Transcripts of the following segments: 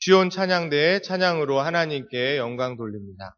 주온 찬양대의 찬양으로 하나님께 영광 돌립니다.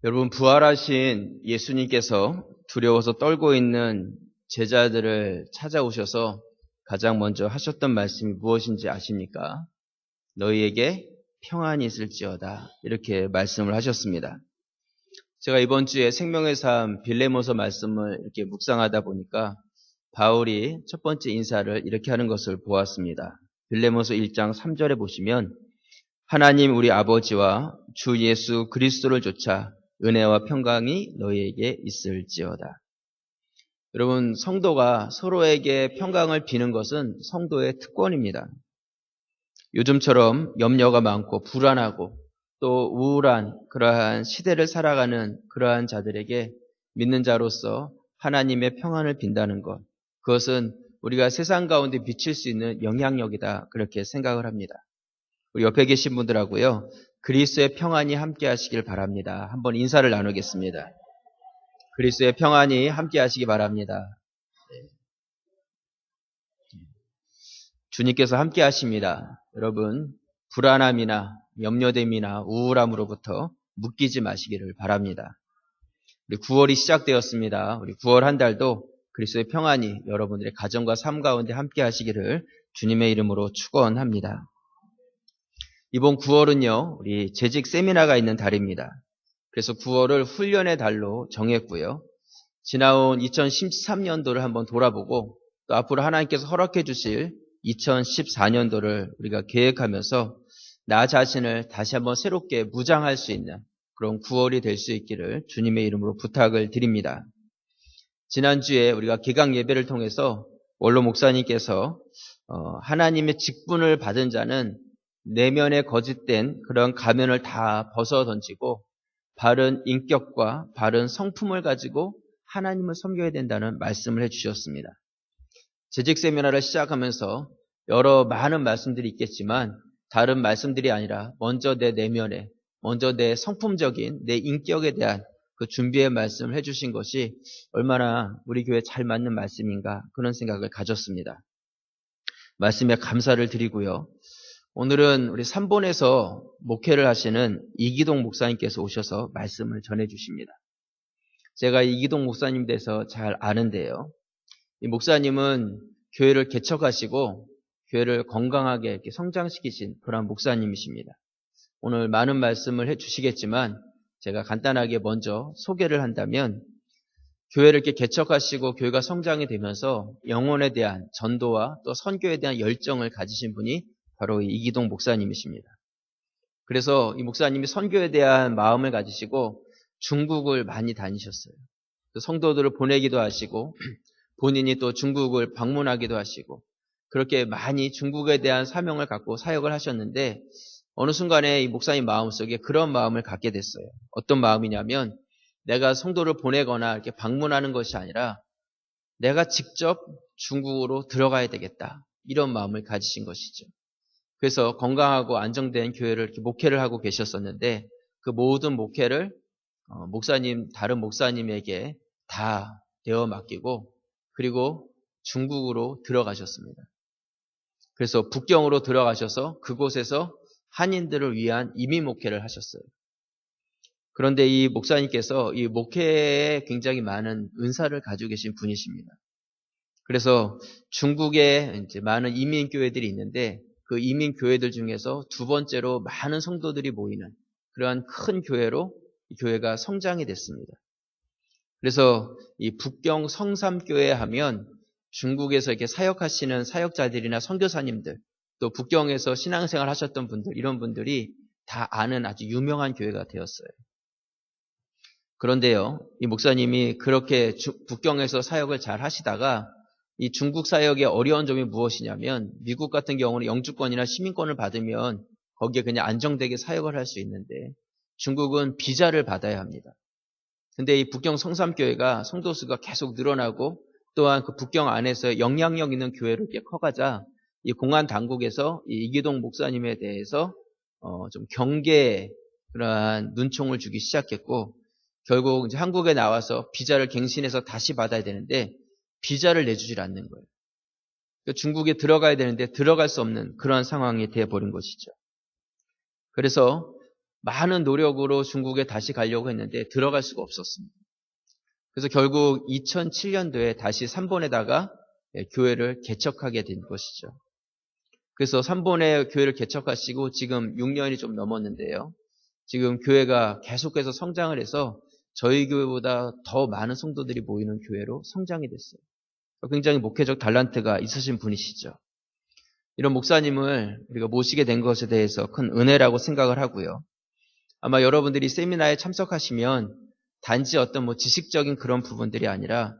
여러분, 부활하신 예수님께서 두려워서 떨고 있는 제자들을 찾아오셔서 가장 먼저 하셨던 말씀이 무엇인지 아십니까? 너희에게 평안이 있을지어다, 이렇게 말씀을 하셨습니다. 제가 이번 주에 생명의 삶 빌레모서 말씀을 이렇게 묵상하다 보니까 바울이 첫 번째 인사를 이렇게 하는 것을 보았습니다. 빌레모서 1장 3절에 보시면 하나님 우리 아버지와 주 예수 그리스도를 좇아 은혜와 평강이 너희에게 있을지어다. 여러분, 성도가 서로에게 평강을 비는 것은 성도의 특권입니다. 요즘처럼 염려가 많고 불안하고 또 우울한 그러한 시대를 살아가는 그러한 자들에게 믿는 자로서 하나님의 평안을 빈다는 것, 그것은 우리가 세상 가운데 비칠 수 있는 영향력이다, 그렇게 생각을 합니다. 우리 옆에 계신 분들하고요, 그리스도의 평안이 함께 하시길 바랍니다. 한번 인사를 나누겠습니다. 그리스도의 평안이 함께 하시기 바랍니다. 주님께서 함께 하십니다. 여러분, 불안함이나 염려됨이나 우울함으로부터 묶이지 마시기를 바랍니다. 우리 9월이 시작되었습니다. 우리 9월 한 달도 그리스도의 평안이 여러분들의 가정과 삶 가운데 함께 하시기를 주님의 이름으로 축원합니다. 이번 9월은요, 우리 재직 세미나가 있는 달입니다. 그래서 9월을 훈련의 달로 정했고요. 지나온 2013년도를 한번 돌아보고 또 앞으로 하나님께서 허락해 주실 2014년도를 우리가 계획하면서 나 자신을 다시 한번 새롭게 무장할 수 있는 그런 9월이 될 수 있기를 주님의 이름으로 부탁을 드립니다. 지난주에 우리가 개강 예배를 통해서 원로 목사님께서 하나님의 직분을 받은 자는 내면에 거짓된 그런 가면을 다 벗어 던지고 바른 인격과 바른 성품을 가지고 하나님을 섬겨야 된다는 말씀을 해주셨습니다. 재직 세미나를 시작하면서 여러 많은 말씀들이 있겠지만 다른 말씀들이 아니라 먼저 내 내면에, 먼저 내 성품적인 내 인격에 대한 그 준비의 말씀을 해주신 것이 얼마나 우리 교회에 잘 맞는 말씀인가, 그런 생각을 가졌습니다. 말씀에 감사를 드리고요. 오늘은 우리 3본에서 목회를 하시는 이기동 목사님께서 오셔서 말씀을 전해주십니다. 제가 이기동 목사님 대해서 잘 아는데요. 이 목사님은 교회를 개척하시고 교회를 건강하게 이렇게 성장시키신 그런 목사님이십니다. 오늘 많은 말씀을 해주시겠지만 제가 간단하게 먼저 소개를 한다면, 교회를 이렇게 개척하시고 교회가 성장이 되면서 영혼에 대한 전도와 또 선교에 대한 열정을 가지신 분이 바로 이기동 목사님이십니다. 그래서 이 목사님이 선교에 대한 마음을 가지시고 중국을 많이 다니셨어요. 성도들을 보내기도 하시고 본인이 또 중국을 방문하기도 하시고 그렇게 많이 중국에 대한 사명을 갖고 사역을 하셨는데, 어느 순간에 이 목사님 마음속에 그런 마음을 갖게 됐어요. 어떤 마음이냐면, 내가 성도를 보내거나 이렇게 방문하는 것이 아니라 내가 직접 중국으로 들어가야 되겠다, 이런 마음을 가지신 것이죠. 그래서 건강하고 안정된 교회를 이렇게 목회를 하고 계셨었는데, 그 모든 목회를 다른 목사님에게 다 내어 맡기고 그리고 중국으로 들어가셨습니다. 그래서 북경으로 들어가셔서 그곳에서 한인들을 위한 이민 목회를 하셨어요. 그런데 이 목사님께서 이 목회에 굉장히 많은 은사를 가지고 계신 분이십니다. 그래서 중국에 이제 많은 이민 교회들이 있는데 그 이민 교회들 중에서 두 번째로 많은 성도들이 모이는 그러한 큰 교회로 이 교회가 성장이 됐습니다. 그래서 이 북경 성삼교회 하면 중국에서 이렇게 사역하시는 사역자들이나 선교사님들, 또 북경에서 신앙생활 하셨던 분들, 이런 분들이 다 아는 아주 유명한 교회가 되었어요. 그런데요, 이 목사님이 그렇게 북경에서 사역을 잘 하시다가 이 중국 사역의 어려운 점이 무엇이냐면, 미국 같은 경우는 영주권이나 시민권을 받으면 거기에 그냥 안정되게 사역을 할 수 있는데 중국은 비자를 받아야 합니다. 근데 이 북경 성삼교회가 성도 수가 계속 늘어나고 또한 그 북경 안에서 영향력 있는 교회로 이렇게 커가자 이 공안 당국에서 이 이기동 목사님에 대해서 좀 경계에 그러한 눈총을 주기 시작했고, 결국 이제 한국에 나와서 비자를 갱신해서 다시 받아야 되는데 비자를 내주질 않는 거예요. 그러니까 중국에 들어가야 되는데 들어갈 수 없는 그러한 상황이 되어버린 것이죠. 그래서 많은 노력으로 중국에 다시 가려고 했는데 들어갈 수가 없었습니다. 그래서 결국 2007년도에 다시 3본에다가 교회를 개척하게 된 것이죠. 그래서 3본에 교회를 개척하시고 지금 6년이 좀 넘었는데요. 지금 교회가 계속해서 성장을 해서 저희 교회보다 더 많은 성도들이 모이는 교회로 성장이 됐어요. 굉장히 목회적 달란트가 있으신 분이시죠. 이런 목사님을 우리가 모시게 된 것에 대해서 큰 은혜라고 생각을 하고요. 아마 여러분들이 세미나에 참석하시면 단지 어떤 지식적인 그런 부분들이 아니라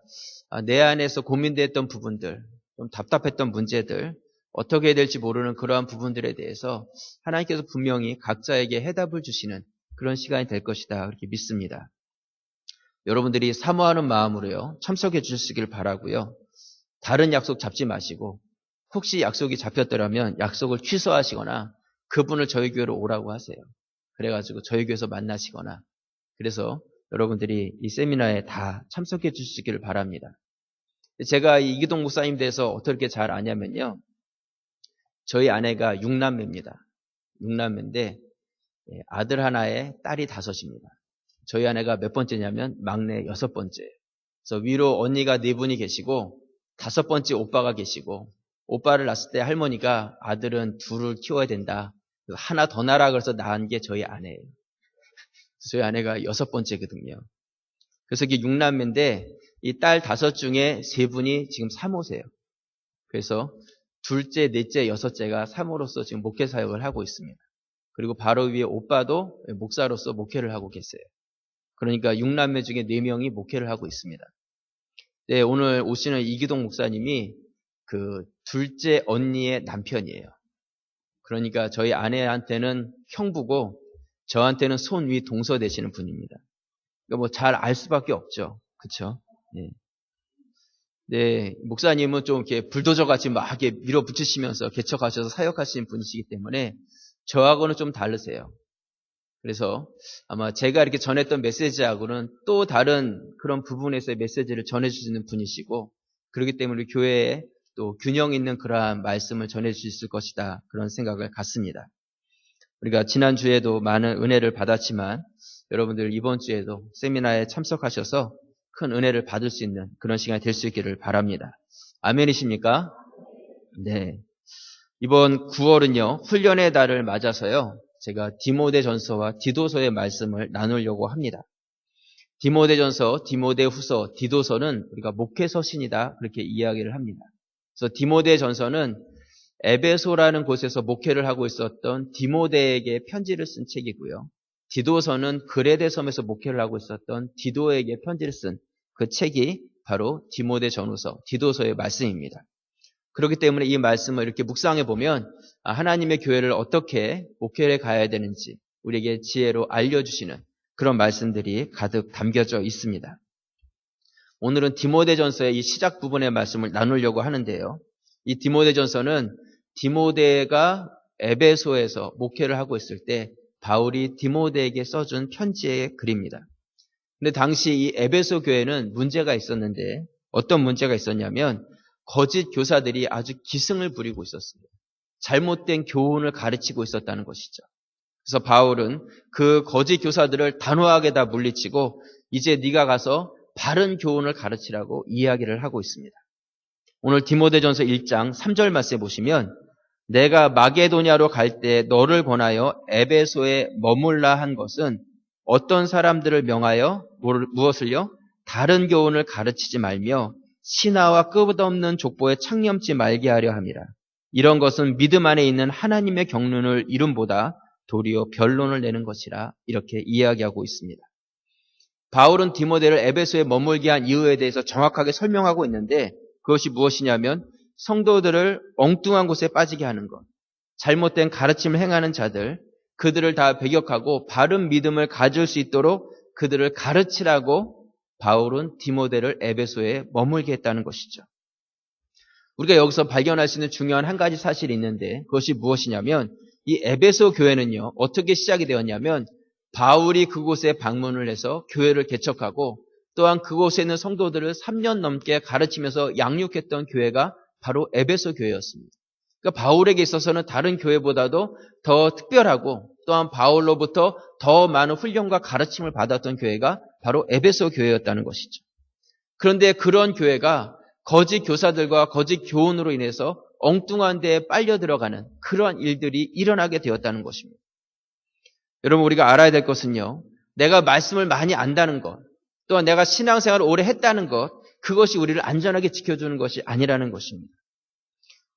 내 안에서 고민됐던 부분들, 좀 답답했던 문제들, 어떻게 해야 될지 모르는 그러한 부분들에 대해서 하나님께서 분명히 각자에게 해답을 주시는 그런 시간이 될 것이다. 그렇게 믿습니다. 여러분들이 사모하는 마음으로요, 참석해 주시길 바라고요. 다른 약속 잡지 마시고 혹시 약속이 잡혔더라면 약속을 취소하시거나 그분을 저희 교회로 오라고 하세요. 그래가지고 저희 교회에서 만나시거나 그래서 여러분들이 이 세미나에 다 참석해 주시기를 바랍니다. 제가 이기동 목사님 대해서 어떻게 잘 아냐면요. 저희 아내가 6남매입니다. 6남매인데 아들 하나에 딸이 5입니다. 저희 아내가 몇 번째냐면 막내 6번째예요. 그래서 위로 언니가 4분이 계시고 5번째 오빠가 계시고 오빠를 낳았을 때 할머니가 아들은 2을 키워야 된다. 하나 더 낳으라 그래서 낳은 게 저희 아내예요. 저희 아내가 6번째거든요. 그래서 이게 6남매인데 이 딸 5 중에 3분이 지금 사모세요. 그래서 둘째, 넷째, 여섯째가 사모로서 지금 목회 사역을 하고 있습니다. 그리고 바로 위에 오빠도 목사로서 목회를 하고 계세요. 그러니까 6남매 중에 4명이 목회를 하고 있습니다. 네, 오늘 오시는 이기동 목사님이 그 둘째 언니의 남편이에요. 그러니까 저희 아내한테는 형부고 저한테는 손 위 동서 되시는 분입니다. 그러니까 잘 알 수밖에 없죠. 그렇죠? 네. 네, 목사님은 좀 이렇게 불도저 같이 막 이렇게 밀어붙이시면서 개척하셔서 사역하시는 분이시기 때문에 저하고는 좀 다르세요. 그래서 아마 제가 이렇게 전했던 메시지하고는 또 다른 그런 부분에서의 메시지를 전해주시는 분이시고 그렇기 때문에 교회에 또 균형 있는 그러한 말씀을 전해줄 수 있을 것이다. 그런 생각을 갖습니다. 우리가 지난주에도 많은 은혜를 받았지만 여러분들 이번 주에도 세미나에 참석하셔서 큰 은혜를 받을 수 있는 그런 시간이 될 수 있기를 바랍니다. 아멘이십니까? 네. 이번 9월은요, 훈련의 달을 맞아서요, 제가 디모데전서와 디도서의 말씀을 나누려고 합니다. 디모데전서, 디모데후서, 디도서는 우리가 목회서신이다 그렇게 이야기를 합니다. 그래서 디모데전서는 에베소라는 곳에서 목회를 하고 있었던 디모데에게 편지를 쓴 책이고요. 디도서는 그레데 섬에서 목회를 하고 있었던 디도에게 편지를 쓴 그 책이 바로 디모데전후서, 디도서의 말씀입니다. 그렇기 때문에 이 말씀을 이렇게 묵상해 보면 하나님의 교회를 어떻게 목회를 가야 되는지 우리에게 지혜로 알려주시는 그런 말씀들이 가득 담겨져 있습니다. 오늘은 디모데전서의 이 시작 부분의 말씀을 나누려고 하는데요. 이 디모데전서는 디모데가 에베소에서 목회를 하고 있을 때 바울이 디모데에게 써준 편지의 글입니다. 근데 당시 이 에베소 교회는 문제가 있었는데 어떤 문제가 있었냐면 거짓 교사들이 아주 기승을 부리고 있었습니다. 잘못된 교훈을 가르치고 있었다는 것이죠. 그래서 바울은 그 거짓 교사들을 단호하게 다 물리치고 이제 네가 가서 바른 교훈을 가르치라고 이야기를 하고 있습니다. 오늘 디모데전서 1장 3절 말씀에 보시면 내가 마게도냐로 갈 때 너를 권하여 에베소에 머물라 한 것은 어떤 사람들을 명하여 무엇을요? 다른 교훈을 가르치지 말며 신하와 끝없는 족보에 창념치 말게 하려 함이라. 이런 것은 믿음 안에 있는 하나님의 경륜을 이름보다 도리어 변론을 내는 것이라 이렇게 이야기하고 있습니다. 바울은 디모데를 에베소에 머물게 한 이유에 대해서 정확하게 설명하고 있는데 그것이 무엇이냐면 성도들을 엉뚱한 곳에 빠지게 하는 것, 잘못된 가르침을 행하는 자들, 그들을 다 배격하고 바른 믿음을 가질 수 있도록 그들을 가르치라고 바울은 디모데를 에베소에 머물게 했다는 것이죠. 우리가 여기서 발견할 수 있는 중요한 한 가지 사실이 있는데 그것이 무엇이냐면 이 에베소 교회는요 어떻게 시작이 되었냐면 바울이 그곳에 방문을 해서 교회를 개척하고 또한 그곳에 있는 성도들을 3년 넘게 가르치면서 양육했던 교회가 바로 에베소 교회였습니다. 그러니까 바울에게 있어서는 다른 교회보다도 더 특별하고 또한 바울로부터 더 많은 훈련과 가르침을 받았던 교회가 바로 에베소 교회였다는 것이죠. 그런데 그런 교회가 거짓 교사들과 거짓 교훈으로 인해서 엉뚱한 데에 빨려 들어가는 그러한 일들이 일어나게 되었다는 것입니다. 여러분 우리가 알아야 될 것은요. 내가 말씀을 많이 안다는 것, 또한 내가 신앙생활을 오래 했다는 것, 그것이 우리를 안전하게 지켜주는 것이 아니라는 것입니다.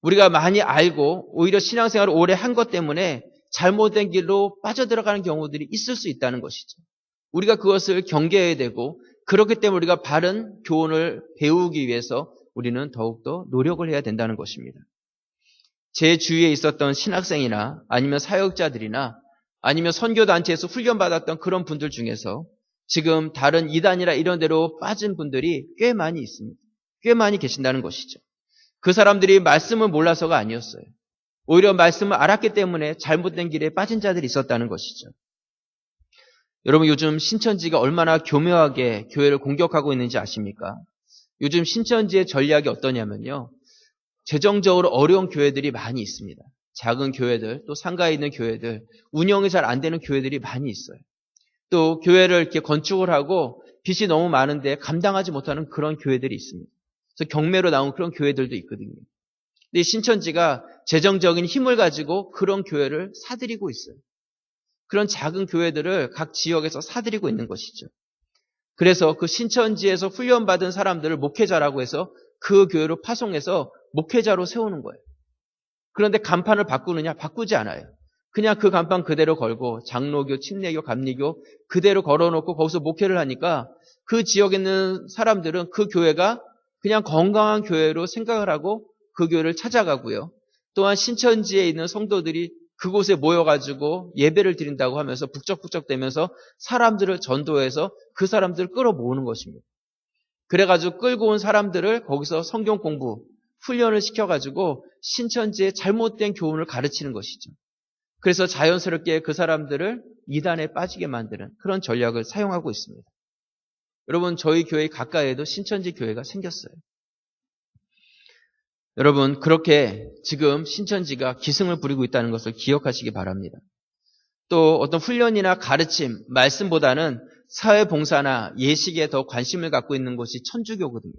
우리가 많이 알고 오히려 신앙생활을 오래 한 것 때문에 잘못된 길로 빠져들어가는 경우들이 있을 수 있다는 것이죠. 우리가 그것을 경계해야 되고 그렇기 때문에 우리가 바른 교훈을 배우기 위해서 우리는 더욱더 노력을 해야 된다는 것입니다. 제 주위에 있었던 신학생이나 아니면 사역자들이나 아니면 선교단체에서 훈련받았던 그런 분들 중에서 지금 다른 이단이나 이런 데로 빠진 분들이 꽤 많이 있습니다. 꽤 많이 계신다는 것이죠. 그 사람들이 말씀을 몰라서가 아니었어요. 오히려 말씀을 알았기 때문에 잘못된 길에 빠진 자들이 있었다는 것이죠. 여러분, 요즘 신천지가 얼마나 교묘하게 교회를 공격하고 있는지 아십니까? 요즘 신천지의 전략이 어떠냐면요. 재정적으로 어려운 교회들이 많이 있습니다. 작은 교회들, 또 상가에 있는 교회들, 운영이 잘 안 되는 교회들이 많이 있어요. 또 교회를 이렇게 건축을 하고 빚이 너무 많은데 감당하지 못하는 그런 교회들이 있습니다. 그래서 경매로 나온 그런 교회들도 있거든요. 근데 신천지가 재정적인 힘을 가지고 그런 교회를 사들이고 있어요. 그런 작은 교회들을 각 지역에서 사들이고 있는 것이죠. 그래서 그 신천지에서 훈련받은 사람들을 목회자라고 해서 그 교회로 파송해서 목회자로 세우는 거예요. 그런데 간판을 바꾸느냐? 바꾸지 않아요. 그냥 그 간판 그대로 걸고 장로교, 침례교, 감리교 그대로 걸어놓고 거기서 목회를 하니까 그 지역에 있는 사람들은 그 교회가 그냥 건강한 교회로 생각을 하고 그 교회를 찾아가고요. 또한 신천지에 있는 성도들이 그곳에 모여가지고 예배를 드린다고 하면서 북적북적대면서 사람들을 전도해서 그 사람들을 끌어모으는 것입니다. 그래가지고 끌고 온 사람들을 거기서 성경 공부, 훈련을 시켜가지고 신천지의 잘못된 교훈을 가르치는 것이죠. 그래서 자연스럽게 그 사람들을 이단에 빠지게 만드는 그런 전략을 사용하고 있습니다. 여러분, 저희 교회 가까이에도 신천지 교회가 생겼어요. 여러분, 그렇게 지금 신천지가 기승을 부리고 있다는 것을 기억하시기 바랍니다. 또 어떤 훈련이나 가르침, 말씀보다는 사회봉사나 예식에 더 관심을 갖고 있는 것이 천주교거든요.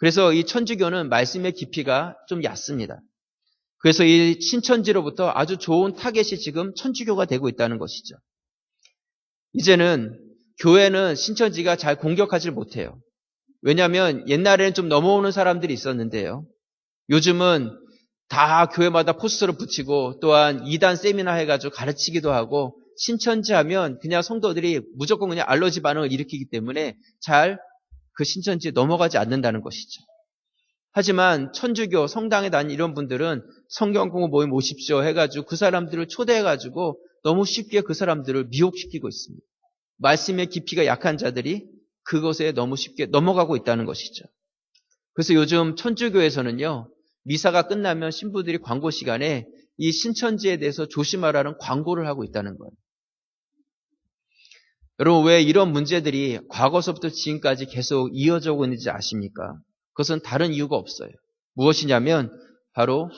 그래서 이 천주교는 말씀의 깊이가 좀 얕습니다. 그래서 이 신천지로부터 아주 좋은 타겟이 지금 천주교가 되고 있다는 것이죠. 이제는 교회는 신천지가 잘 공격하지 못해요. 왜냐하면 옛날에는 좀 넘어오는 사람들이 있었는데요. 요즘은 다 교회마다 포스터를 붙이고 또한 2단 세미나 해가지고 가르치기도 하고 신천지 하면 그냥 성도들이 무조건 그냥 알러지 반응을 일으키기 때문에 잘 그 신천지에 넘어가지 않는다는 것이죠. 하지만 천주교, 성당에 다니는 이런 분들은 성경 공부 모임 오십시오 해가지고 그 사람들을 초대해가지고 너무 쉽게 그 사람들을 미혹시키고 있습니다. 말씀의 깊이가 약한 자들이 그것에 너무 쉽게 넘어가고 있다는 것이죠. 그래서 요즘 천주교에서는요, 미사가 끝나면 신부들이 광고 시간에 이 신천지에 대해서 조심하라는 광고를 하고 있다는 거예요. 여러분, 왜 이런 문제들이 과거서부터 지금까지 계속 이어져 오고 있는지 아십니까? 그것은 다른 이유가 없어요. 무엇이냐면 바로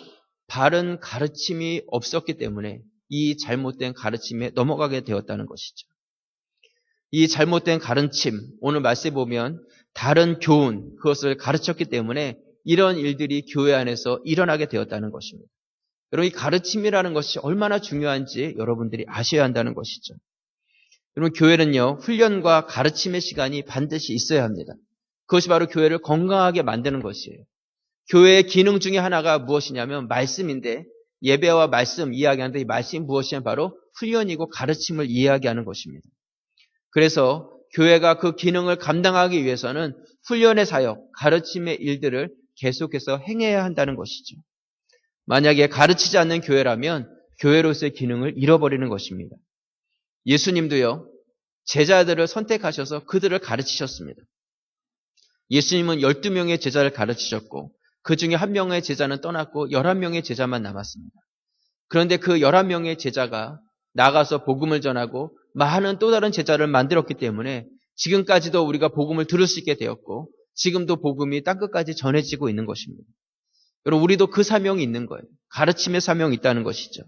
바른 가르침이 없었기 때문에 이 잘못된 가르침에 넘어가게 되었다는 것이죠. 이 잘못된 가르침, 오늘 말씀에 보면 다른 교훈, 그것을 가르쳤기 때문에 이런 일들이 교회 안에서 일어나게 되었다는 것입니다. 여러분, 이 가르침이라는 것이 얼마나 중요한지 여러분들이 아셔야 한다는 것이죠. 여러분, 교회는요, 훈련과 가르침의 시간이 반드시 있어야 합니다. 그것이 바로 교회를 건강하게 만드는 것이에요. 교회의 기능 중에 하나가 무엇이냐면 말씀인데, 예배와 말씀 이야기하는데 이 말씀이 무엇이냐면 바로 훈련이고 가르침을 이야기하는 것입니다. 그래서 교회가 그 기능을 감당하기 위해서는 훈련의 사역, 가르침의 일들을 계속해서 행해야 한다는 것이죠. 만약에 가르치지 않는 교회라면 교회로서의 기능을 잃어버리는 것입니다. 예수님도요, 제자들을 선택하셔서 그들을 가르치셨습니다. 예수님은 12명의 제자를 가르치셨고 그 중에 한 명의 제자는 떠났고 11명의 제자만 남았습니다. 그런데 그 11명의 제자가 나가서 복음을 전하고 많은 또 다른 제자를 만들었기 때문에 지금까지도 우리가 복음을 들을 수 있게 되었고 지금도 복음이 땅끝까지 전해지고 있는 것입니다. 여러분, 우리도 그 사명이 있는 거예요. 가르침의 사명이 있다는 것이죠.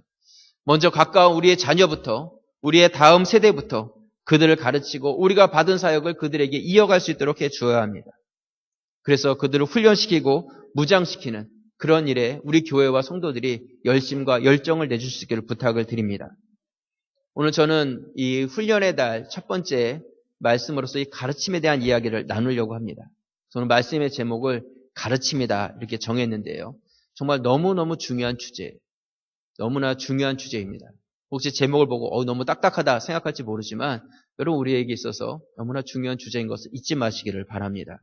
먼저 가까운 우리의 자녀부터 우리의 다음 세대부터 그들을 가르치고 우리가 받은 사역을 그들에게 이어갈 수 있도록 해주어야 합니다. 그래서 그들을 훈련시키고 무장시키는 그런 일에 우리 교회와 성도들이 열심과 열정을 내줄 수 있기를 부탁을 드립니다. 오늘 저는 이 훈련의 달 첫 번째 말씀으로서 이 가르침에 대한 이야기를 나누려고 합니다. 저는 말씀의 제목을 가르침이다 이렇게 정했는데요. 정말 너무너무 중요한 주제예요. 너무나 중요한 주제입니다. 혹시 제목을 보고 너무 딱딱하다 생각할지 모르지만 여러분 우리에게 있어서 너무나 중요한 주제인 것을 잊지 마시기를 바랍니다.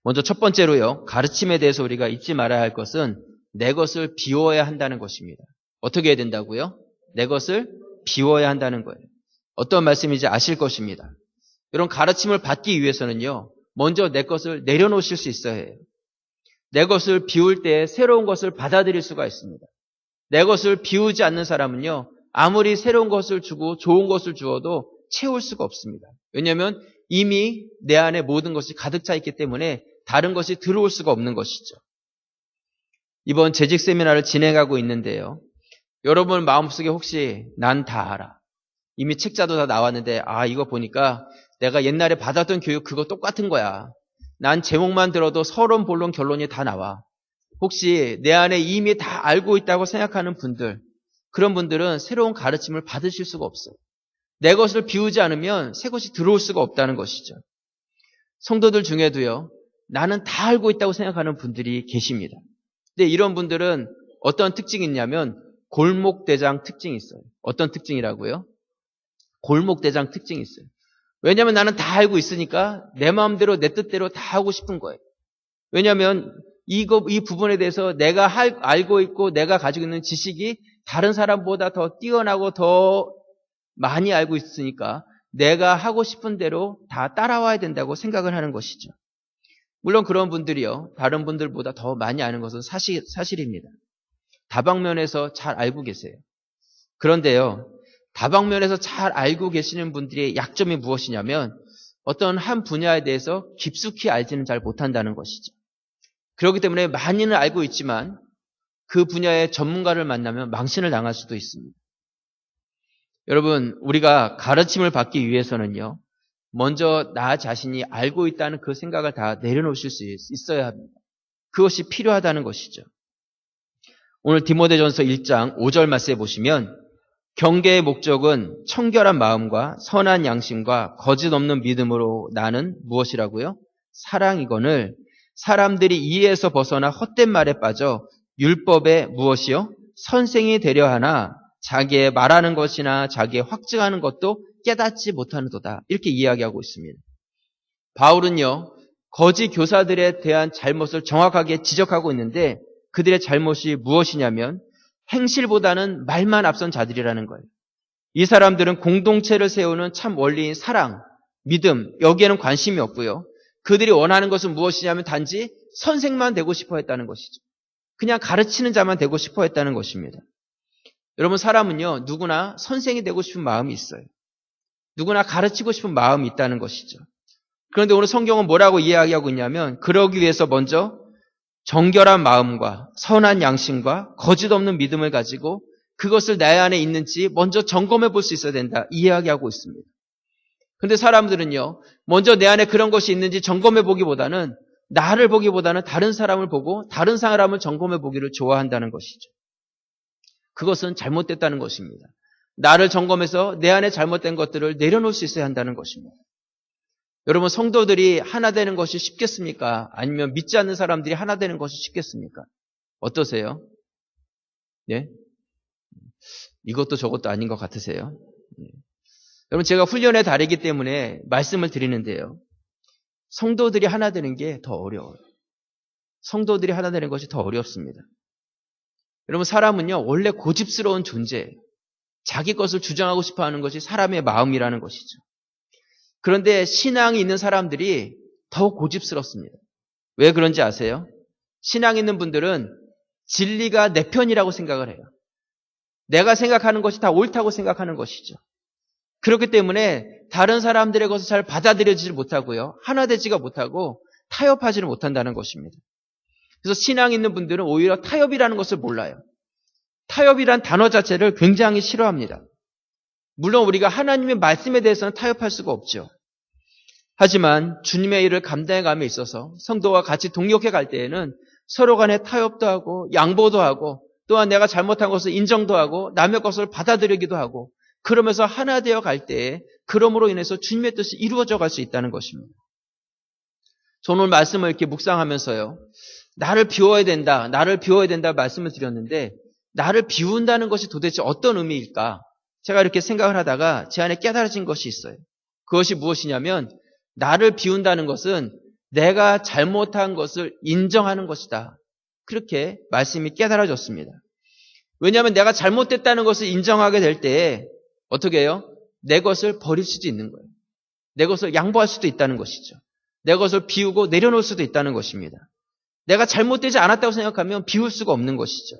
먼저 첫 번째로요. 가르침에 대해서 우리가 잊지 말아야 할 것은 내 것을 비워야 한다는 것입니다. 어떻게 해야 된다고요? 내 것을 비워야 한다는 거예요. 어떤 말씀인지 아실 것입니다. 이런 가르침을 받기 위해서는요. 먼저 내 것을 내려놓으실 수 있어야 해요. 내 것을 비울 때 새로운 것을 받아들일 수가 있습니다. 내 것을 비우지 않는 사람은요. 아무리 새로운 것을 주고 좋은 것을 주어도 채울 수가 없습니다. 왜냐하면 이미 내 안에 모든 것이 가득 차 있기 때문에 다른 것이 들어올 수가 없는 것이죠. 이번 재직 세미나를 진행하고 있는데요. 여러분 마음속에 혹시 난 다 알아. 이미 책자도 다 나왔는데 이거 보니까 내가 옛날에 받았던 교육 그거 똑같은 거야. 난 제목만 들어도 서론, 본론, 결론이 다 나와. 혹시 내 안에 이미 다 알고 있다고 생각하는 분들, 그런 분들은 새로운 가르침을 받으실 수가 없어요. 내 것을 비우지 않으면 새 것이 들어올 수가 없다는 것이죠. 성도들 중에도요. 나는 다 알고 있다고 생각하는 분들이 계십니다. 근데 이런 분들은 어떤 특징이 있냐면 골목대장 특징이 있어요. 어떤 특징이라고요? 골목대장 특징이 있어요. 왜냐하면 나는 다 알고 있으니까 내 마음대로 내 뜻대로 다 하고 싶은 거예요. 왜냐하면 이 부분에 대해서 내가 알고 있고 내가 가지고 있는 지식이 다른 사람보다 더 뛰어나고 더 많이 알고 있으니까 내가 하고 싶은 대로 다 따라와야 된다고 생각을 하는 것이죠. 물론 그런 분들이요. 다른 분들보다 더 많이 아는 것은 사실입니다. 다방면에서 잘 알고 계세요. 그런데요. 다방면에서 잘 알고 계시는 분들의 약점이 무엇이냐면 어떤 한 분야에 대해서 깊숙이 알지는 잘 못한다는 것이죠. 그렇기 때문에 많이는 알고 있지만 그 분야의 전문가를 만나면 망신을 당할 수도 있습니다. 여러분, 우리가 가르침을 받기 위해서는요. 먼저 나 자신이 알고 있다는 그 생각을 다 내려놓으실 수 있어야 합니다. 그것이 필요하다는 것이죠. 오늘 디모데전서 1장 5절 말씀에 보시면 경계의 목적은 청결한 마음과 선한 양심과 거짓 없는 믿음으로 나는 무엇이라고요? 사랑이거늘 사람들이 이해에서 벗어나 헛된 말에 빠져 율법에 무엇이요? 선생이 되려 하나 자기의 말하는 것이나 자기의 확증하는 것도 깨닫지 못하는도다. 이렇게 이야기하고 있습니다. 바울은요. 거짓 교사들에 대한 잘못을 정확하게 지적하고 있는데 그들의 잘못이 무엇이냐면 행실보다는 말만 앞선 자들이라는 거예요. 이 사람들은 공동체를 세우는 참 원리인 사랑, 믿음, 여기에는 관심이 없고요. 그들이 원하는 것은 무엇이냐면 단지 선생만 되고 싶어 했다는 것이죠. 그냥 가르치는 자만 되고 싶어 했다는 것입니다. 여러분 사람은요. 누구나 선생이 되고 싶은 마음이 있어요. 누구나 가르치고 싶은 마음이 있다는 것이죠. 그런데 오늘 성경은 뭐라고 이야기하고 있냐면 그러기 위해서 먼저 정결한 마음과 선한 양심과 거짓 없는 믿음을 가지고 그것을 내 안에 있는지 먼저 점검해 볼 수 있어야 된다. 이야기하고 있습니다. 그런데 사람들은요. 먼저 내 안에 그런 것이 있는지 점검해 보기보다는 나를 보기보다는 다른 사람을 보고 다른 사람을 점검해 보기를 좋아한다는 것이죠. 그것은 잘못됐다는 것입니다. 나를 점검해서 내 안에 잘못된 것들을 내려놓을 수 있어야 한다는 것입니다. 여러분 성도들이 하나 되는 것이 쉽겠습니까? 아니면 믿지 않는 사람들이 하나 되는 것이 쉽겠습니까? 어떠세요? 예? 이것도 저것도 아닌 것 같으세요? 예. 여러분 제가 훈련에 다르기 때문에 말씀을 드리는데요. 성도들이 하나 되는 게 더 어려워요. 성도들이 하나 되는 것이 더 어렵습니다. 여러분 사람은요 원래 고집스러운 존재예요. 자기 것을 주장하고 싶어하는 것이 사람의 마음이라는 것이죠. 그런데 신앙이 있는 사람들이 더 고집스럽습니다. 왜 그런지 아세요? 신앙 있는 분들은 진리가 내 편이라고 생각을 해요. 내가 생각하는 것이 다 옳다고 생각하는 것이죠. 그렇기 때문에 다른 사람들의 것을 잘 받아들여지지 못하고요. 하나 되지가 못하고 타협하지를 못한다는 것입니다. 그래서 신앙 있는 분들은 오히려 타협이라는 것을 몰라요. 타협이란 단어 자체를 굉장히 싫어합니다. 물론 우리가 하나님의 말씀에 대해서는 타협할 수가 없죠. 하지만 주님의 일을 감당해감에 있어서 성도와 같이 동역해 갈 때에는 서로 간에 타협도 하고 양보도 하고 또한 내가 잘못한 것을 인정도 하고 남의 것을 받아들이기도 하고 그러면서 하나 되어 갈 때에 그러므로 인해서 주님의 뜻이 이루어져 갈 수 있다는 것입니다. 저는 오늘 말씀을 이렇게 묵상하면서요. 나를 비워야 된다 말씀을 드렸는데 나를 비운다는 것이 도대체 어떤 의미일까? 제가 이렇게 생각을 하다가 제 안에 깨달아진 것이 있어요. 그것이 무엇이냐면 나를 비운다는 것은 내가 잘못한 것을 인정하는 것이다. 그렇게 말씀이 깨달아졌습니다. 왜냐하면 내가 잘못됐다는 것을 인정하게 될 때에 어떻게 해요? 내 것을 버릴 수도 있는 거예요. 내 것을 양보할 수도 있다는 것이죠. 내 것을 비우고 내려놓을 수도 있다는 것입니다. 내가 잘못되지 않았다고 생각하면 비울 수가 없는 것이죠.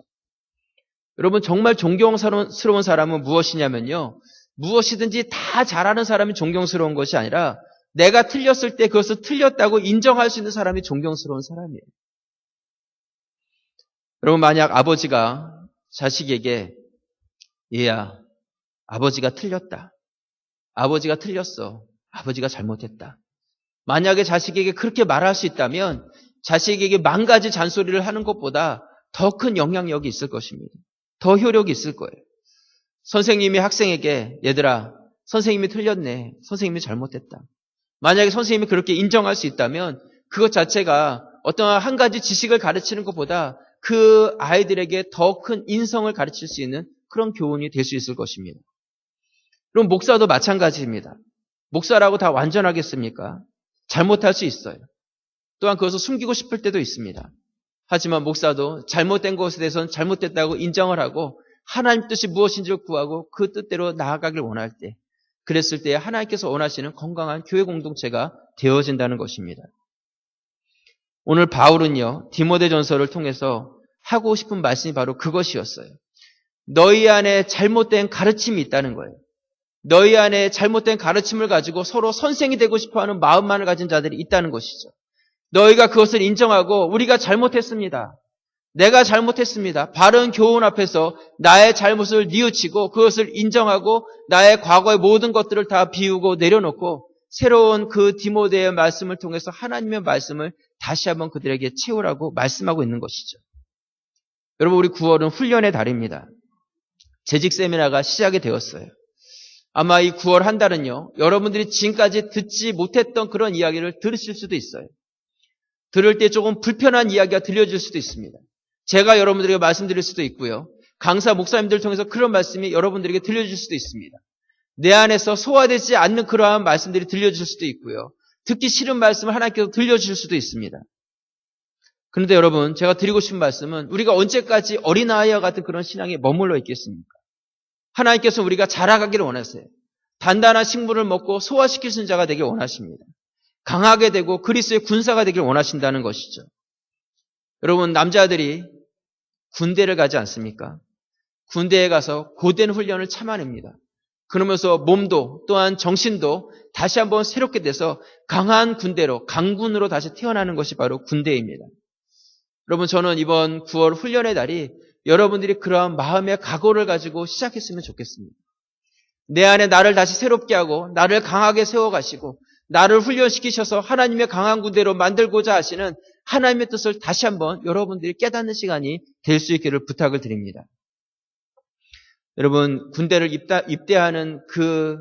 여러분 정말 존경스러운 사람은 무엇이냐면요. 무엇이든지 다 잘하는 사람이 존경스러운 것이 아니라 내가 틀렸을 때 그것을 틀렸다고 인정할 수 있는 사람이 존경스러운 사람이에요. 여러분 만약 아버지가 자식에게 얘야 아버지가 틀렸다. 아버지가 틀렸어. 아버지가 잘못했다. 만약에 자식에게 그렇게 말할 수 있다면 자식에게 만 가지 잔소리를 하는 것보다 더 큰 영향력이 있을 것입니다. 더 효력이 있을 거예요. 선생님이 학생에게 얘들아 선생님이 틀렸네. 선생님이 잘못했다. 만약에 선생님이 그렇게 인정할 수 있다면 그것 자체가 어떤 한 가지 지식을 가르치는 것보다 그 아이들에게 더 큰 인성을 가르칠 수 있는 그런 교훈이 될 수 있을 것입니다. 그럼 목사도 마찬가지입니다. 목사라고 다 완전하겠습니까? 잘못할 수 있어요. 또한 그것을 숨기고 싶을 때도 있습니다. 하지만 목사도 잘못된 것에 대해서는 잘못됐다고 인정을 하고 하나님 뜻이 무엇인지를 구하고 그 뜻대로 나아가길 원할 때 그랬을 때 하나님께서 원하시는 건강한 교회 공동체가 되어진다는 것입니다. 오늘 바울은요. 디모데전서를 통해서 하고 싶은 말씀이 바로 그것이었어요. 너희 안에 잘못된 가르침이 있다는 거예요. 너희 안에 잘못된 가르침을 가지고 서로 선생이 되고 싶어하는 마음만을 가진 자들이 있다는 것이죠. 너희가 그것을 인정하고 우리가 잘못했습니다. 내가 잘못했습니다. 바른 교훈 앞에서 나의 잘못을 뉘우치고 그것을 인정하고 나의 과거의 모든 것들을 다 비우고 내려놓고 새로운 그 디모데의 말씀을 통해서 하나님의 말씀을 다시 한번 그들에게 채우라고 말씀하고 있는 것이죠. 여러분 우리 9월은 훈련의 달입니다. 재직 세미나가 시작이 되었어요. 아마 이 9월 한 달은요. 여러분들이 지금까지 듣지 못했던 그런 이야기를 들으실 수도 있어요. 들을 때 조금 불편한 이야기가 들려질 수도 있습니다. 제가 여러분들에게 말씀드릴 수도 있고요. 강사 목사님들을 통해서 그런 말씀이 여러분들에게 들려질 수도 있습니다. 내 안에서 소화되지 않는 그러한 말씀들이 들려질 수도 있고요. 듣기 싫은 말씀을 하나님께서 들려주실 수도 있습니다. 그런데 여러분 제가 드리고 싶은 말씀은 우리가 언제까지 어린아이와 같은 그런 신앙에 머물러 있겠습니까? 하나님께서 우리가 자라가기를 원하세요. 단단한 식물을 먹고 소화시킬 수 있는 자가 되길 원하십니다. 강하게 되고 그리스도의 군사가 되길 원하신다는 것이죠. 여러분 남자들이 군대를 가지 않습니까? 군대에 가서 고된 훈련을 참아냅니다. 그러면서 몸도 또한 정신도 다시 한번 새롭게 돼서 강한 군대로 강군으로 다시 태어나는 것이 바로 군대입니다. 여러분 저는 이번 9월 훈련의 달이 여러분들이 그러한 마음의 각오를 가지고 시작했으면 좋겠습니다. 내 안에 나를 다시 새롭게 하고 나를 강하게 세워가시고 나를 훈련시키셔서 하나님의 강한 군대로 만들고자 하시는 하나님의 뜻을 다시 한번 여러분들이 깨닫는 시간이 될 수 있기를 부탁을 드립니다. 여러분 군대를 입대하는 그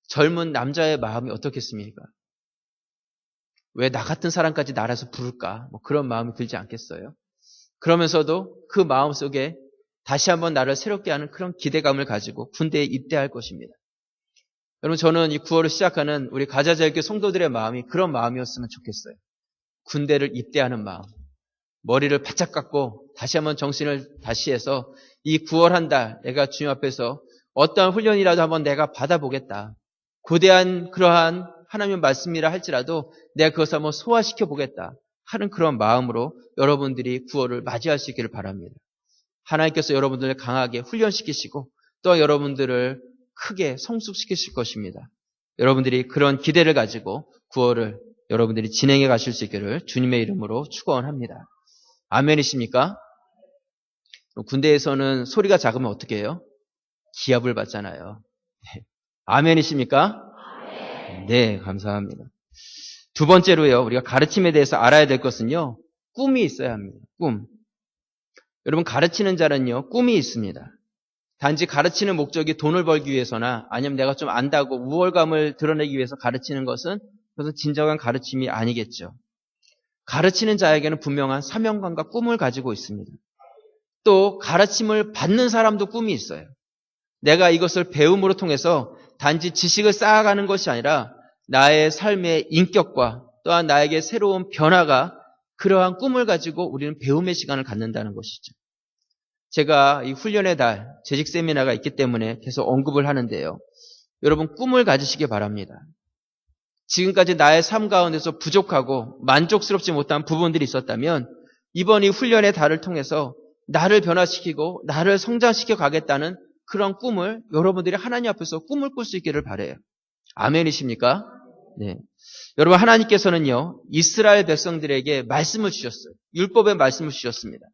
젊은 남자의 마음이 어떻겠습니까? 왜 나 같은 사람까지 나라에서 부를까? 그런 마음이 들지 않겠어요? 그러면서도 그 마음 속에 다시 한번 나를 새롭게 하는 그런 기대감을 가지고 군대에 입대할 것입니다. 여러분 저는 이 9월을 시작하는 우리 가자자유교 성도들의 마음이 그런 마음이었으면 좋겠어요. 군대를 입대하는 마음. 머리를 바짝 깎고 다시 한번 정신을 다시 해서 이 9월 한 달 내가 주님 앞에서 어떠한 훈련이라도 한번 내가 받아보겠다. 고대한 그러한 하나님의 말씀이라 할지라도 내가 그것을 한번 소화시켜 보겠다 하는 그런 마음으로 여러분들이 9월을 맞이할 수 있기를 바랍니다. 하나님께서 여러분들을 강하게 훈련시키시고 또 여러분들을 크게 성숙시키실 것입니다. 여러분들이 그런 기대를 가지고 9월을 여러분들이 진행해 가실 수 있기를 주님의 이름으로 축원합니다. 아멘이십니까? 군대에서는 소리가 작으면 어떻게 해요? 기합을 받잖아요. 아멘이십니까? 네, 감사합니다. 두 번째로요, 우리가 가르침에 대해서 알아야 될 것은요, 꿈이 있어야 합니다. 꿈. 여러분, 가르치는 자는요, 꿈이 있습니다. 단지 가르치는 목적이 돈을 벌기 위해서나 아니면 내가 좀 안다고 우월감을 드러내기 위해서 가르치는 것은 그것은 진정한 가르침이 아니겠죠. 가르치는 자에게는 분명한 사명감과 꿈을 가지고 있습니다. 또 가르침을 받는 사람도 꿈이 있어요. 내가 이것을 배움으로 통해서 단지 지식을 쌓아가는 것이 아니라 나의 삶의 인격과 또한 나에게 새로운 변화가 그러한 꿈을 가지고 우리는 배움의 시간을 갖는다는 것이죠. 제가 이 훈련의 달, 재직 세미나가 있기 때문에 계속 언급을 하는데요. 여러분 꿈을 가지시기 바랍니다. 지금까지 나의 삶 가운데서 부족하고 만족스럽지 못한 부분들이 있었다면 이번 이 훈련의 달을 통해서 나를 변화시키고 나를 성장시켜 가겠다는 그런 꿈을 여러분들이 하나님 앞에서 꿈을 꿀 수 있기를 바라요. 아멘이십니까? 네. 여러분 하나님께서는요. 이스라엘 백성들에게 말씀을 주셨어요. 율법의 말씀을 주셨습니다.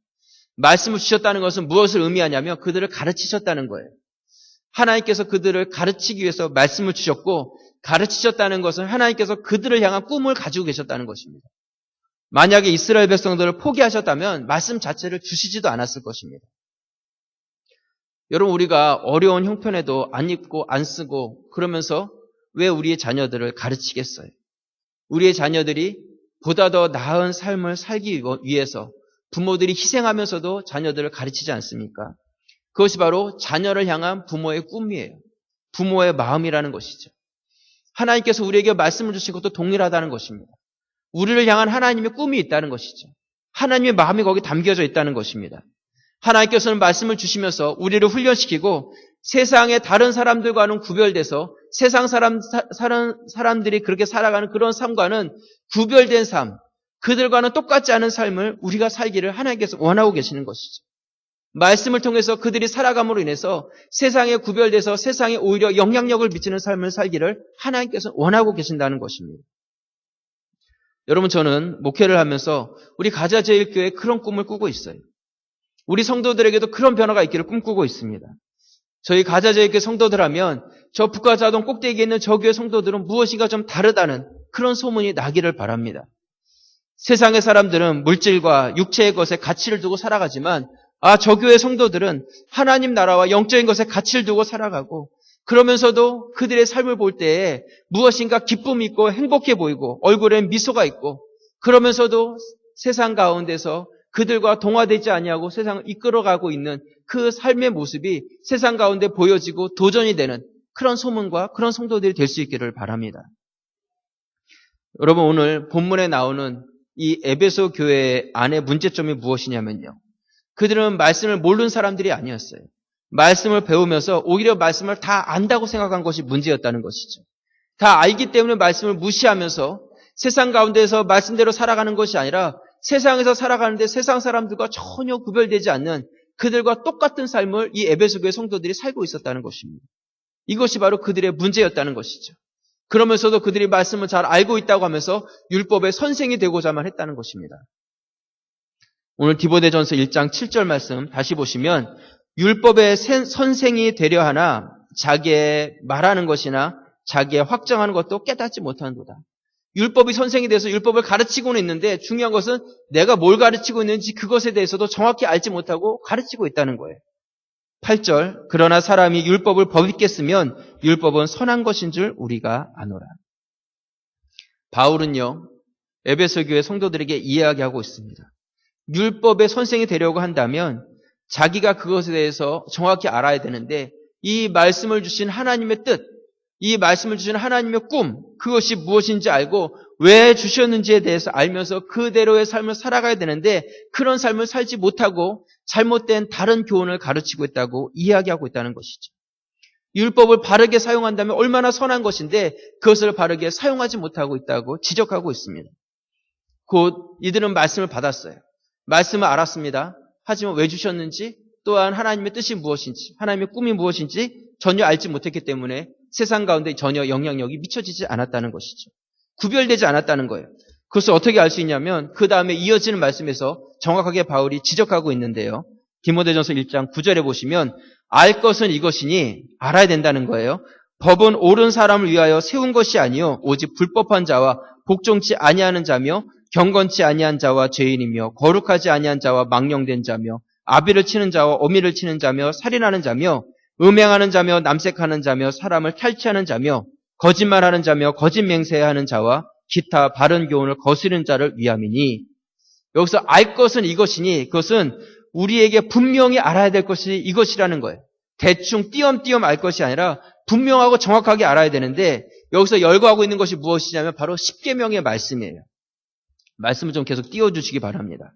말씀을 주셨다는 것은 무엇을 의미하냐면 그들을 가르치셨다는 거예요. 하나님께서 그들을 가르치기 위해서 말씀을 주셨고 가르치셨다는 것은 하나님께서 그들을 향한 꿈을 가지고 계셨다는 것입니다. 만약에 이스라엘 백성들을 포기하셨다면 말씀 자체를 주시지도 않았을 것입니다. 여러분 우리가 어려운 형편에도 안 읽고 안 쓰고 그러면서 왜 우리의 자녀들을 가르치겠어요? 우리의 자녀들이 보다 더 나은 삶을 살기 위해서 부모들이 희생하면서도 자녀들을 가르치지 않습니까? 그것이 바로 자녀를 향한 부모의 꿈이에요. 부모의 마음이라는 것이죠. 하나님께서 우리에게 말씀을 주신 것도 동일하다는 것입니다. 우리를 향한 하나님의 꿈이 있다는 것이죠. 하나님의 마음이 거기 담겨져 있다는 것입니다. 하나님께서는 말씀을 주시면서 우리를 훈련시키고 세상의 다른 사람들과는 구별돼서 세상 사람들이 그렇게 살아가는 그런 삶과는 구별된 삶, 그들과는 똑같지 않은 삶을 우리가 살기를 하나님께서 원하고 계시는 것이죠. 말씀을 통해서 그들이 살아감으로 인해서 세상에 구별돼서 세상에 오히려 영향력을 미치는 삶을 살기를 하나님께서 원하고 계신다는 것입니다. 여러분 저는 목회를 하면서 우리 가자제일교회에 그런 꿈을 꾸고 있어요. 우리 성도들에게도 그런 변화가 있기를 꿈꾸고 있습니다. 저희 가자제일교회 성도들 하면 저 북가자동 꼭대기에 있는 저 교회 성도들은 무엇인가 좀 다르다는 그런 소문이 나기를 바랍니다. 세상의 사람들은 물질과 육체의 것에 가치를 두고 살아가지만 저 교회 성도들은 하나님 나라와 영적인 것에 가치를 두고 살아가고 그러면서도 그들의 삶을 볼 때에 무엇인가 기쁨이 있고 행복해 보이고 얼굴엔 미소가 있고 그러면서도 세상 가운데서 그들과 동화되지 아니하고 세상을 이끌어가고 있는 그 삶의 모습이 세상 가운데 보여지고 도전이 되는 그런 소문과 그런 성도들이 될 수 있기를 바랍니다. 여러분 오늘 본문에 나오는 이 에베소 교회 안의 문제점이 무엇이냐면요. 그들은 말씀을 모르는 사람들이 아니었어요. 말씀을 배우면서 오히려 말씀을 다 안다고 생각한 것이 문제였다는 것이죠. 다 알기 때문에 말씀을 무시하면서 세상 가운데서 말씀대로 살아가는 것이 아니라 세상에서 살아가는데 세상 사람들과 전혀 구별되지 않는 그들과 똑같은 삶을 이 에베소 교회 성도들이 살고 있었다는 것입니다. 이것이 바로 그들의 문제였다는 것이죠. 그러면서도 그들이 말씀을 잘 알고 있다고 하면서 율법의 선생이 되고자만 했다는 것입니다. 오늘 디모데전서 1장 7절 말씀 다시 보시면 율법의 선생이 되려 하나 자기의 말하는 것이나 자기의 확정하는 것도 깨닫지 못하는도다. 율법이 선생이 돼서 율법을 가르치고는 있는데 중요한 것은 내가 뭘 가르치고 있는지 그것에 대해서도 정확히 알지 못하고 가르치고 있다는 거예요. 8절 그러나 사람이 율법을 법있게 쓰면 율법은 선한 것인 줄 우리가 아노라. 바울은요 에베소 교회 성도들에게 이야기하고 있습니다. 율법의 선생이 되려고 한다면 자기가 그것에 대해서 정확히 알아야 되는데 이 말씀을 주신 하나님의 뜻, 이 말씀을 주신 하나님의 꿈, 그것이 무엇인지 알고 왜 주셨는지에 대해서 알면서 그대로의 삶을 살아가야 되는데 그런 삶을 살지 못하고 잘못된 다른 교훈을 가르치고 있다고 이야기하고 있다는 것이죠. 율법을 바르게 사용한다면 얼마나 선한 것인데 그것을 바르게 사용하지 못하고 있다고 지적하고 있습니다. 곧 이들은 말씀을 받았어요. 말씀을 알았습니다. 하지만 왜 주셨는지 또한 하나님의 뜻이 무엇인지 하나님의 꿈이 무엇인지 전혀 알지 못했기 때문에 세상 가운데 전혀 영향력이 미쳐지지 않았다는 것이죠. 구별되지 않았다는 거예요. 그것을 어떻게 알 수 있냐면 그 다음에 이어지는 말씀에서 정확하게 바울이 지적하고 있는데요. 디모데전서 1장 9절에 보시면 알 것은 이것이니 알아야 된다는 거예요. 법은 옳은 사람을 위하여 세운 것이 아니요 오직 불법한 자와 복종치 아니하는 자며 경건치 아니한 자와 죄인이며 거룩하지 아니한 자와 망령된 자며 아비를 치는 자와 어미를 치는 자며 살인하는 자며 음행하는 자며 남색하는 자며 사람을 탈취하는 자며 거짓말하는 자며 거짓 맹세하는 자와 기타 바른 교훈을 거스르는 자를 위함이니 여기서 알 것은 이것이니 그것은 우리에게 분명히 알아야 될 것이 이것이라는 거예요. 대충 띄엄띄엄 알 것이 아니라 분명하고 정확하게 알아야 되는데 여기서 열거하고 있는 것이 무엇이냐면 바로 십계명의 말씀이에요. 말씀을 좀 계속 띄워주시기 바랍니다.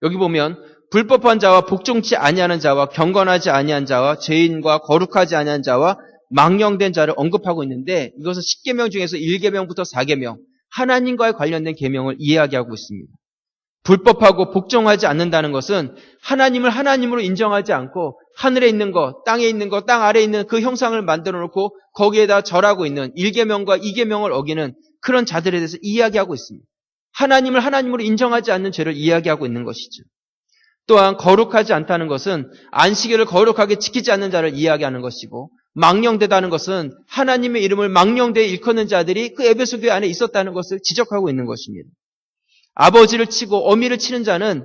여기 보면 불법한 자와 복종치 아니하는 자와 경건하지 아니한 자와 죄인과 거룩하지 아니한 자와 망령된 자를 언급하고 있는데 이것은 10계명 중에서 1계명부터 4계명 하나님과의 관련된 계명을 이야기하고 있습니다. 불법하고 복종하지 않는다는 것은 하나님을 하나님으로 인정하지 않고 하늘에 있는 것, 땅에 있는 것, 땅 아래에 있는 그 형상을 만들어 놓고 거기에다 절하고 있는 1계명과 2계명을 어기는 그런 자들에 대해서 이야기하고 있습니다. 하나님을 하나님으로 인정하지 않는 죄를 이야기하고 있는 것이죠. 또한 거룩하지 않다는 것은 안식일을 거룩하게 지키지 않는 자를 이야기하는 것이고 망령되다는 것은 하나님의 이름을 망령되이 일컫는 자들이 그 에베소 교회 안에 있었다는 것을 지적하고 있는 것입니다. 아버지를 치고 어미를 치는 자는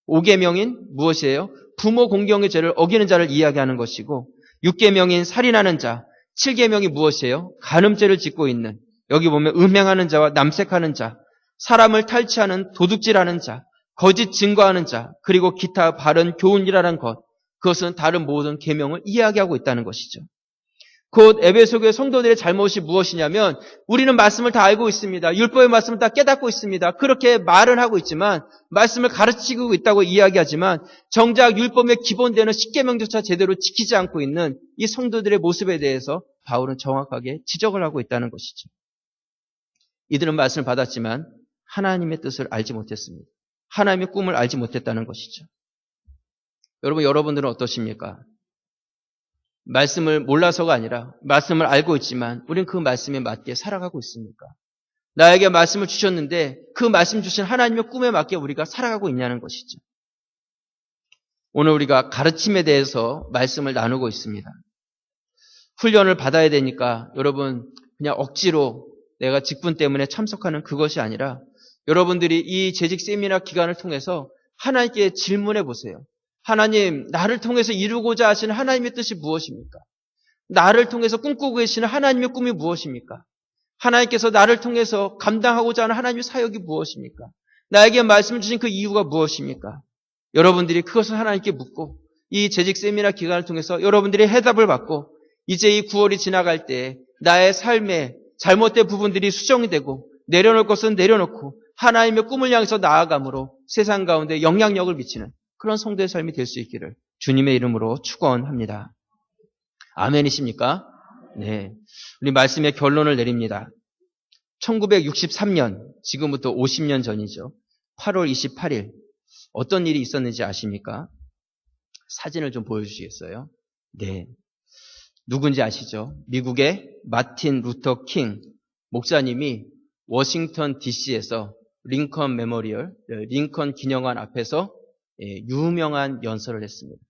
5계명인 무엇이에요? 부모 공경의 죄를 어기는 자를 이야기하는 것이고 6계명인 살인하는 자, 7계명이 무엇이에요? 간음죄를 짓고 있는 여기 보면 음행하는 자와 남색하는 자, 사람을 탈취하는 도둑질하는 자, 거짓 증거하는 자, 그리고 기타 바른 교훈이라는 것, 그것은 다른 모든 계명을 이야기하고 있다는 것이죠. 곧 에베소 교회 성도들의 잘못이 무엇이냐면 우리는 말씀을 다 알고 있습니다. 율법의 말씀을 다 깨닫고 있습니다. 그렇게 말은 하고 있지만 말씀을 가르치고 있다고 이야기하지만 정작 율법의 기본되는 10계명조차 제대로 지키지 않고 있는 이 성도들의 모습에 대해서 바울은 정확하게 지적을 하고 있다는 것이죠. 이들은 말씀을 받았지만 하나님의 뜻을 알지 못했습니다. 하나님의 꿈을 알지 못했다는 것이죠. 여러분들은 어떠십니까? 말씀을 몰라서가 아니라 말씀을 알고 있지만 우리는 그 말씀에 맞게 살아가고 있습니까? 나에게 말씀을 주셨는데 그 말씀 주신 하나님의 꿈에 맞게 우리가 살아가고 있냐는 것이죠. 오늘 우리가 가르침에 대해서 말씀을 나누고 있습니다. 훈련을 받아야 되니까 여러분 그냥 억지로 내가 직분 때문에 참석하는 그것이 아니라 여러분들이 이 재직 세미나 기간을 통해서 하나님께 질문해 보세요. 하나님, 나를 통해서 이루고자 하시는 하나님의 뜻이 무엇입니까? 나를 통해서 꿈꾸고 계시는 하나님의 꿈이 무엇입니까? 하나님께서 나를 통해서 감당하고자 하는 하나님의 사역이 무엇입니까? 나에게 말씀을 주신 그 이유가 무엇입니까? 여러분들이 그것을 하나님께 묻고 이 재직 세미나 기간을 통해서 여러분들이 해답을 받고 이제 이 9월이 지나갈 때 나의 삶에 잘못된 부분들이 수정이 되고 내려놓을 것은 내려놓고 하나님의 꿈을 향해서 나아감으로 세상 가운데 영향력을 미치는 그런 성도의 삶이 될 수 있기를 주님의 이름으로 축원합니다. 아멘이십니까? 네. 우리 말씀의 결론을 내립니다. 1963년, 지금부터 50년 전이죠. 8월 28일 어떤 일이 있었는지 아십니까? 사진을 좀 보여주시겠어요? 네. 누군지 아시죠? 미국의 마틴 루터 킹 목사님이 워싱턴 DC에서 링컨 메모리얼, 링컨 기념관 앞에서 유명한 연설을 했습니다.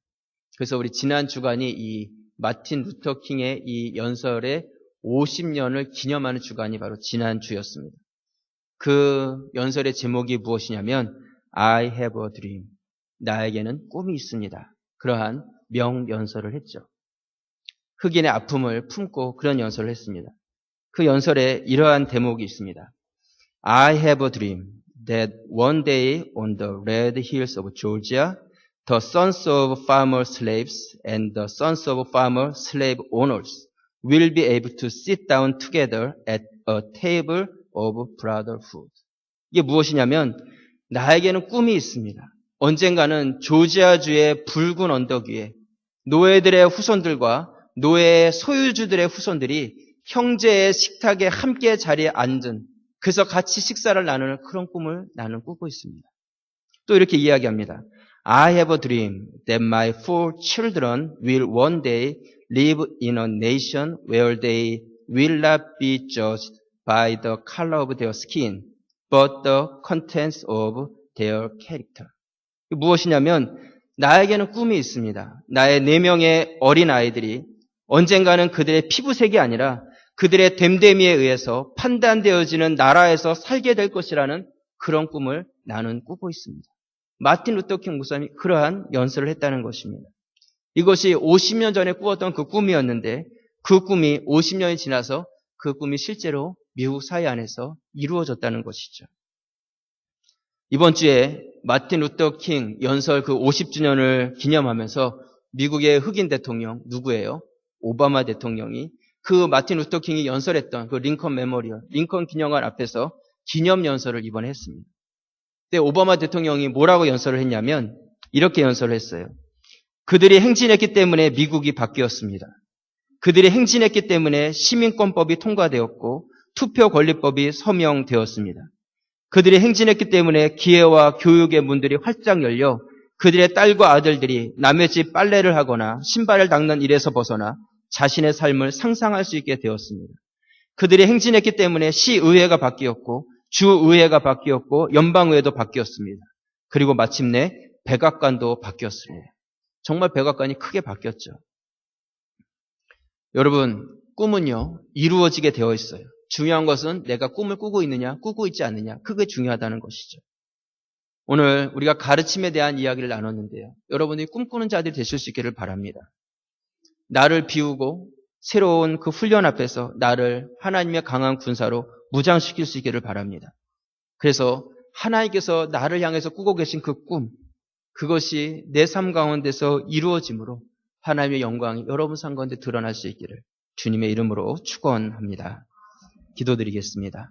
그래서 우리 지난 주간이 이 마틴 루터 킹의 이 연설의 50년을 기념하는 주간이 바로 지난 주였습니다. 그 연설의 제목이 무엇이냐면 I have a dream. 나에게는 꿈이 있습니다. 그러한 명연설을 했죠. 흑인의 아픔을 품고 그런 연설을 했습니다. 그 연설에 이러한 대목이 있습니다. I have a dream that one day on the red hills of Georgia, the sons of farmer slaves and the sons of farmer slave owners will be able to sit down together at a table of brotherhood. 이게 무엇이냐면 나에게는 꿈이 있습니다. 언젠가는 조지아주의 붉은 언덕 위에 노예들의 후손들과 노예의 소유주들의 후손들이 형제의 식탁에 함께 자리에 앉은 그래서 같이 식사를 나누는 그런 꿈을 나는 꾸고 있습니다. 또 이렇게 이야기합니다. I have a dream that my 4 children will one day live in a nation where they will not be judged by the color of their skin, but the contents of their character. 무엇이냐면 나에게는 꿈이 있습니다. 나의 4명의 어린 아이들이 언젠가는 그들의 피부색이 아니라 그들의 됨됨이에 의해서 판단되어지는 나라에서 살게 될 것이라는 그런 꿈을 나는 꾸고 있습니다. 마틴 루터 킹 목사님이 그러한 연설을 했다는 것입니다. 이것이 50년 전에 꾸었던 그 꿈이었는데 그 꿈이 50년이 지나서 그 꿈이 실제로 미국 사회 안에서 이루어졌다는 것이죠. 이번 주에 마틴 루터 킹 연설 그 50주년을 기념하면서 미국의 흑인 대통령 누구예요? 오바마 대통령이 그 마틴 루터 킹이 연설했던 그 링컨 메모리얼, 링컨 기념관 앞에서 기념 연설을 이번에 했습니다. 그때 오바마 대통령이 뭐라고 연설을 했냐면 이렇게 연설을 했어요. 그들이 행진했기 때문에 미국이 바뀌었습니다. 그들이 행진했기 때문에 시민권법이 통과되었고 투표 권리법이 서명되었습니다. 그들이 행진했기 때문에 기회와 교육의 문들이 활짝 열려 그들의 딸과 아들들이 남의 집 빨래를 하거나 신발을 닦는 일에서 벗어나 자신의 삶을 상상할 수 있게 되었습니다. 그들이 행진했기 때문에 시의회가 바뀌었고 주의회가 바뀌었고 연방의회도 바뀌었습니다. 그리고 마침내 백악관도 바뀌었습니다. 정말 백악관이 크게 바뀌었죠. 여러분, 꿈은요, 이루어지게 되어 있어요. 중요한 것은 내가 꿈을 꾸고 있느냐, 꾸고 있지 않느냐, 그게 중요하다는 것이죠. 오늘 우리가 가르침에 대한 이야기를 나눴는데요. 여러분이 꿈꾸는 자들이 되실 수 있기를 바랍니다. 나를 비우고 새로운 그 훈련 앞에서 나를 하나님의 강한 군사로 무장시킬 수 있기를 바랍니다. 그래서 하나님께서 나를 향해서 꾸고 계신 그 꿈, 그것이 내 삶 가운데서 이루어짐으로 하나님의 영광이 여러분 삶 가운데 드러날 수 있기를 주님의 이름으로 축원합니다. 기도드리겠습니다.